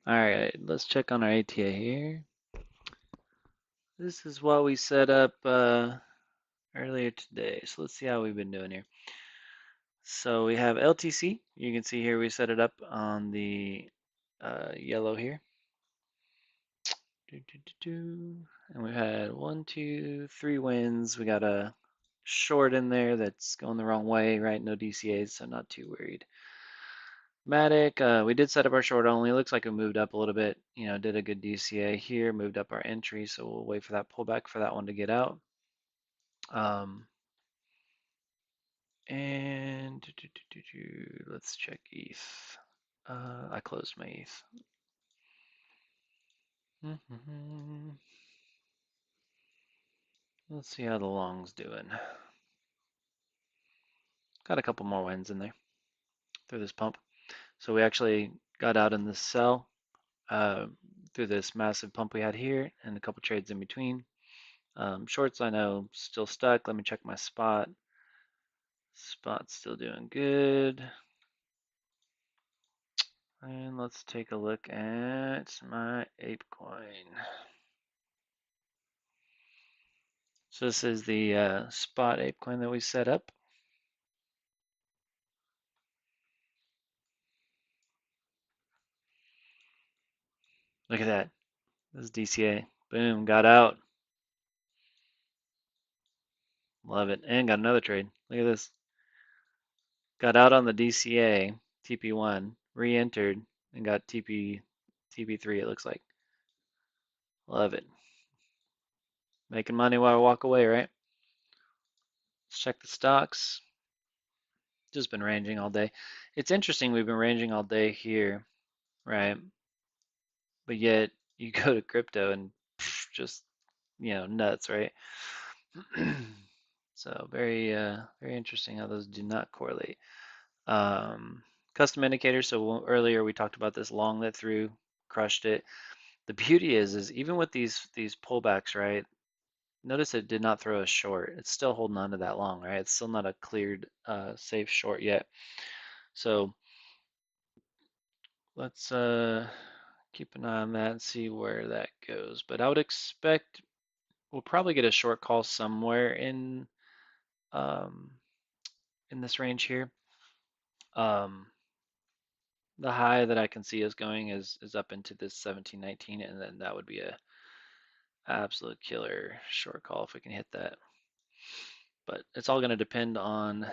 All right, let's check on our ATA here. This is what we set up earlier today. So let's see how we've been doing here. So we have LTC. You can see here we set it up on the yellow here. And we had 1, 2, 3 wins. We got a short in there that's going the wrong way, right? No DCAs, so not too worried. Matic, we did set up our short only. It looks like we moved up a little bit. Did a good DCA here, moved up our entry, so we'll wait for that pullback for that one to get out. And let's check ETH. I closed my ETH. Let's see how the long's doing. Got a couple more wins in there through this pump. So we actually got out in this sell through this massive pump we had here and a couple trades in between. Shorts, I know, still stuck. Let me check my spot. Spot's still doing good. And let's take a look at my ApeCoin. So this is the spot ApeCoin that we set up. Look at that. This is DCA. Boom, got out. Love it. And got another trade. Look at this. Got out on the DCA, TP1, re-entered, and got TP3, it looks like. Love it. Making money while I walk away, right? Let's check the stocks. Just been ranging all day. It's interesting, we've been ranging all day here, right? But yet you go to crypto and just, nuts, right? So very interesting how those do not correlate. Custom indicators. So earlier we talked about this long that through, crushed it. The beauty is even with these pullbacks, right? Notice it did not throw a short. It's still holding on to that long, right? It's still not a cleared safe short yet. So let's keep an eye on that and see where that goes. But I would expect we'll probably get a short call somewhere um, in this range here. Um, the high that I can see us going is up into this 1719, and then that would be a absolute killer short call if we can hit that. But it's all going to depend on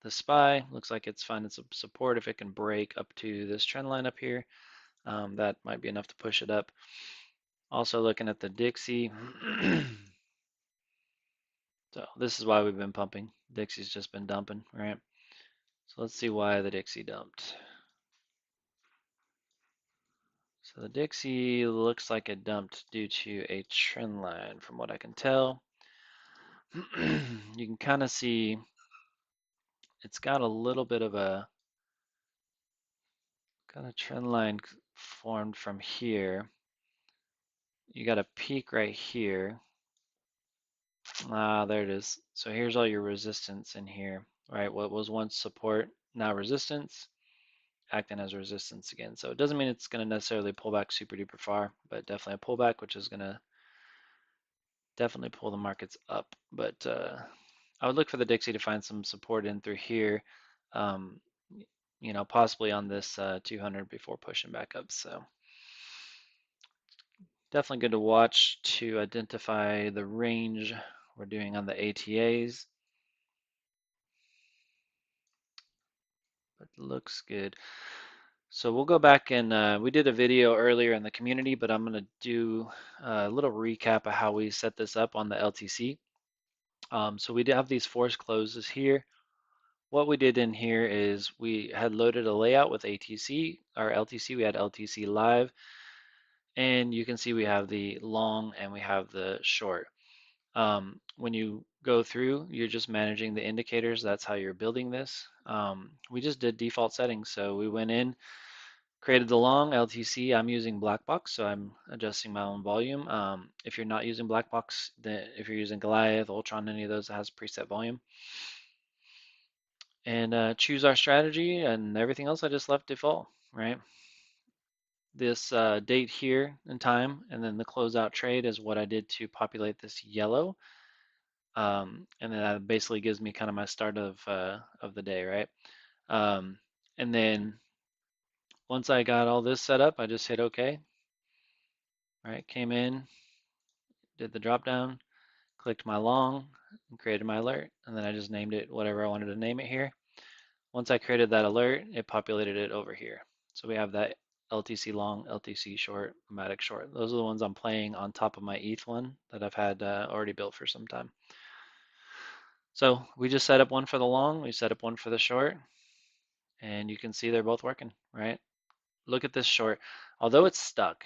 the SPY. Looks like it's finding some support. If it can break up to this trend line up here, that might be enough to push it up. Also looking at the Dixie. So this is why we've been pumping. Dixie's just been dumping, right? So let's see why the Dixie dumped. So the Dixie looks like it dumped due to a trend line from what I can tell. You can kind of see it's got a little bit of a trend line formed from here. You got a peak right here. Ah, there it is. So here's all your resistance in here, right? What was once support, now resistance, acting as resistance again. So it doesn't mean it's going to necessarily pull back super duper far, but definitely a pullback, which is going to definitely pull the markets up. But I would look for the Dixie to find some support in through here, um, possibly on this 200 before pushing back up. So definitely good to watch to identify the range we're doing on the ATAs. But looks good. So we'll go back and we did a video earlier in the community, but I'm going to do a little recap of how we set this up on the LTC. So we did have these forced closes here. What we did in here is we had loaded a layout with ATC, our LTC, we had LTC live, and you can see we have the long and we have the short. When you go through, you're just managing the indicators. That's how you're building this. We just did default settings. So we went in, created the long LTC. I'm using Blackbox, so I'm adjusting my own volume. If you're not using Blackbox, if you're using Goliath, Ultron, any of those that has preset volume, and choose our strategy, and everything else I just left default, right? this date here in time, and then the closeout trade is what I did to populate this yellow. And then that basically gives me kind of my start of the day, right? Um, and then once I got all this set up, I just hit OK, right? Came in, did the drop down, clicked my long, and created my alert, and then I just named it whatever I wanted to name it here. Once I created that alert, it populated it over here. So we have that LTC long, LTC short, Matic short. Those are the ones I'm playing on top of my ETH one that I've had already built for some time. So we just set up one for the long, we set up one for the short, and you can see they're both working, right? Look at this short. Although it's stuck,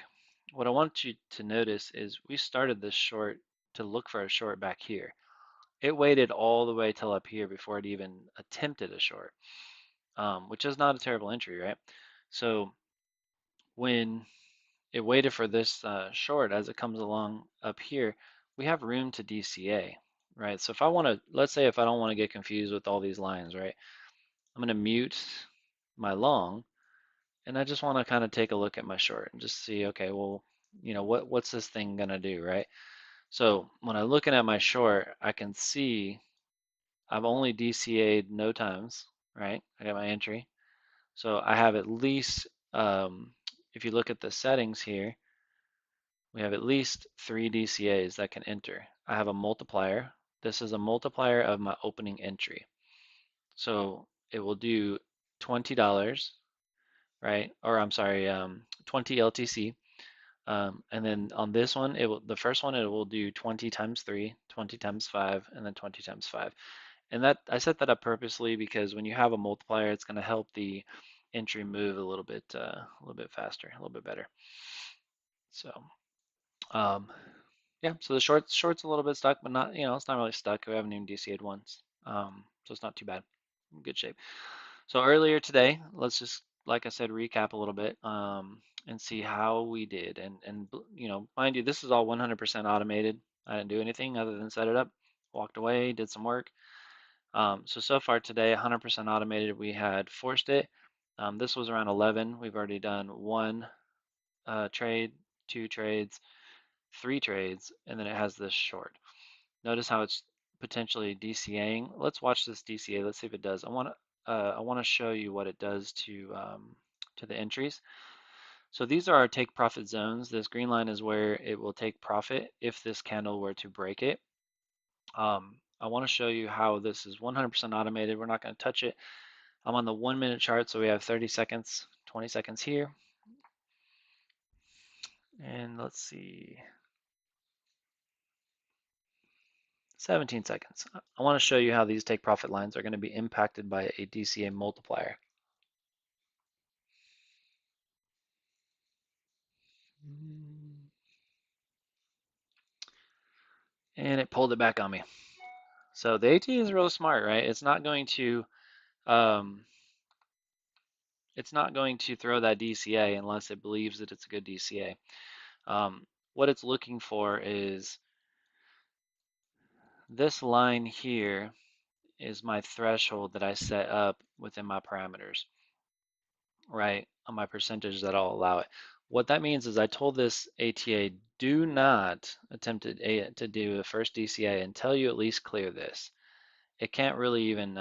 what I want you to notice is we started this short to look for a short back here. It waited all the way till up here before it even attempted a short, which is not a terrible entry, right? So when it waited for this short as it comes along up here, we have room to DCA, right? So if I want to, let's say if I don't want to get confused with all these lines, right? I'm going to mute my long, and I just want to kind of take a look at my short and just see, okay, well, what's this thing going to do, right? So when I'm looking at my short, I can see I've only DCA'd no times, right? I got my entry. So I have at least, if you look at the settings here, we have at least 3 DCAs that can enter. I have a multiplier. This is a multiplier of my opening entry. So it will do $20, right? Or I'm sorry, 20 LTC. And then on this one, the first one, it will do 20 times 3, 20 times 5, and then 20 times 5. And that I set that up purposely because when you have a multiplier, it's going to help the entry move a little bit faster, a little bit better. So, um, yeah. So the short's a little bit stuck, but not, it's not really stuck. We haven't even DCA'd once, so it's not too bad. In good shape. So earlier today, let's just, like I said, recap a little bit, and see how we did. And mind you, this is all 100% automated. I didn't do anything other than set it up, walked away, did some work. So far today, 100% automated. We had forced it. This was around 11. We've already done one trade, two trades, three trades, and then it has this short. Notice how it's potentially DCAing. Let's watch this DCA. Let's see if it does. I want to show you what it does to the entries. So these are our take profit zones. This green line is where it will take profit if this candle were to break it. I want to show you how this is 100% automated. We're not going to touch it. I'm on the 1 minute chart, so we have 30 seconds, 20 seconds here. And let's see, 17 seconds. I want to show you how these take profit lines are going to be impacted by a DCA multiplier. And it pulled it back on me. So the AT is real smart, right? Um, it's not going to throw that DCA unless it believes that it's a good DCA. What it's looking for is this line here is my threshold that I set up within my parameters, right? On my percentage that I'll allow it. What that means is I told this ATA, do not attempt to do a first DCA until you at least clear this. It can't really even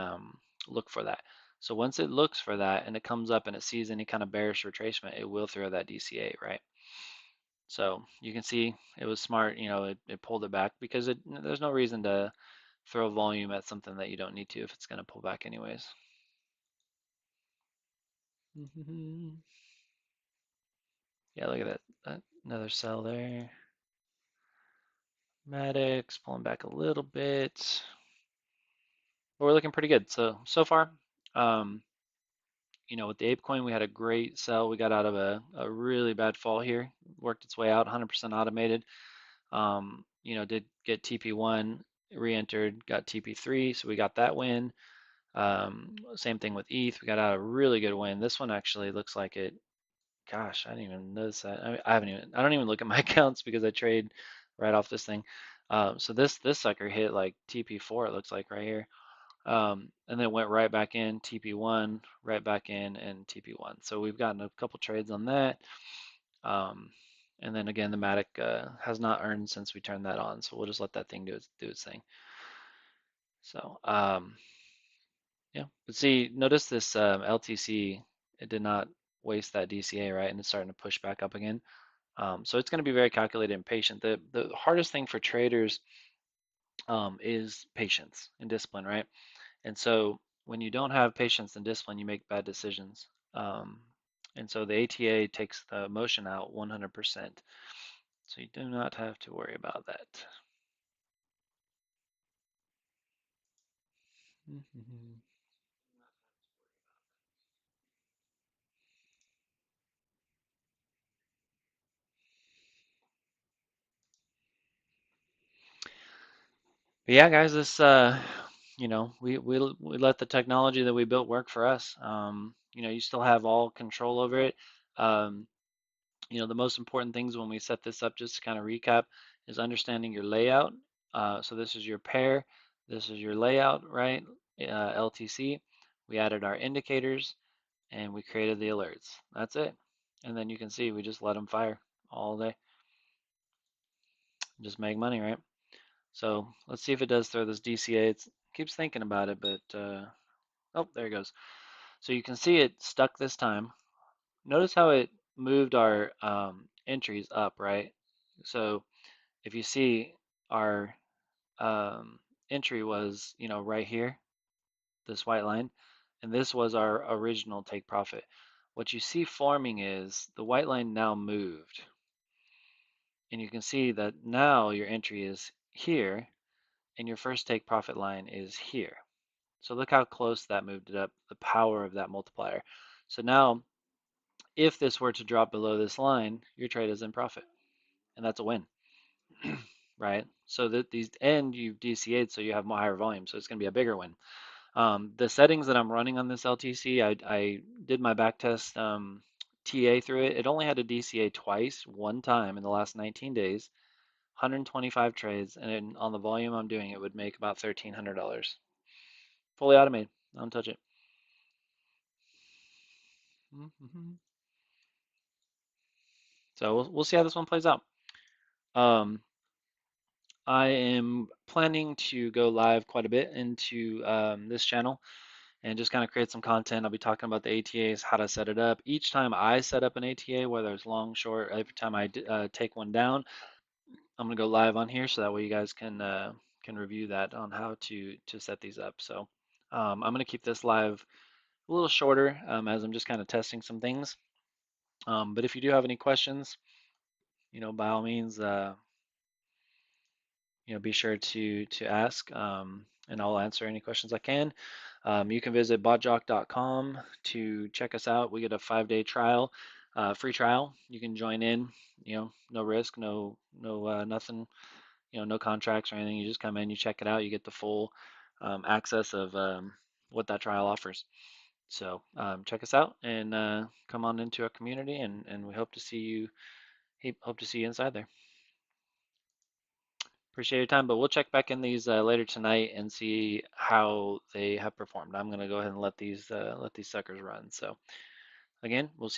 look for that. So once it looks for that and it comes up and it sees any kind of bearish retracement, it will throw that DCA, right? So you can see it was smart, it pulled it back because there's no reason to throw volume at something that you don't need to if it's going to pull back anyways. Yeah, look at that. Another sell there. Maddox pulling back a little bit. But we're looking pretty good. So far, um, with the ApeCoin, we had a great sell. We got out of a really bad fall here. Worked its way out, 100% automated. Did get TP1, re-entered, got TP3, so we got that win. Same thing with ETH. We got out a really good win. This one actually looks like it. Gosh, I didn't even notice that. I don't even look at my accounts because I trade right off this thing. So this sucker hit like TP4. It looks like right here. And then it went right back in TP1, right back in, and TP1. So we've gotten a couple trades on that. Um, and then again, the Matic has not earned since we turned that on, so we'll just let that thing do its thing. So yeah, but see, notice this LTC, it did not waste that DCA, right? And it's starting to push back up again. So it's going to be very calculated and patient. The hardest thing for traders is patience and discipline, right? And so when you don't have patience and discipline, you make bad decisions. Um, and so the ATA takes the emotion out 100%. So you do not have to worry about that. But yeah, guys, this we let the technology that we built work for us. You still have all control over it. Um, the most important things when we set this up, just to kind of recap, is understanding your layout. So this is your pair, this is your layout, right? LTC. We added our indicators and we created the alerts. That's it. And then you can see we just let them fire all day, just make money, right? So let's see if it does throw this DCA. It keeps thinking about it, but oh, there it goes. So you can see it stuck this time. Notice how it moved our entries up, right? So if you see our entry was, right here, this white line, and this was our original take profit. What you see forming is the white line now moved, and you can see that now your entry is here, and your first take profit line is here. So look how close that moved it up, the power of that multiplier. So now, if this were to drop below this line, your trade is in profit, and that's a win, right? So that these and you've DCA'd, so you have more higher volume, so it's going to be a bigger win. The settings that I'm running on this LTC, I did my back test TA through it. It only had a DCA twice, one time in the last 19 days, 125 trades, and on the volume I'm doing, it would make about $1,300. Fully automated. I don't touch it. Mhm. So we'll see how this one plays out. Um, I am planning to go live quite a bit into this channel and just kind of create some content. I'll be talking about the ATAs, how to set it up. Each time I set up an ATA, whether it's long, short, every time I take one down, I'm gonna go live on here so that way you guys can review that on how to set these up. So I'm gonna keep this live a little shorter as I'm just kind of testing some things. But if you do have any questions, by all means, be sure to ask, and I'll answer any questions I can. You can visit botjock.com to check us out. We get a 5-day trial, free trial. You can join in. No risk, no nothing. No contracts or anything. You just come in, you check it out, you get the full access of what that trial offers. So check us out and come on into our community, and we hope to see you. Hope to see you inside there. Appreciate your time, but we'll check back in these later tonight and see how they have performed. I'm gonna go ahead and let these suckers run. So again, we'll see.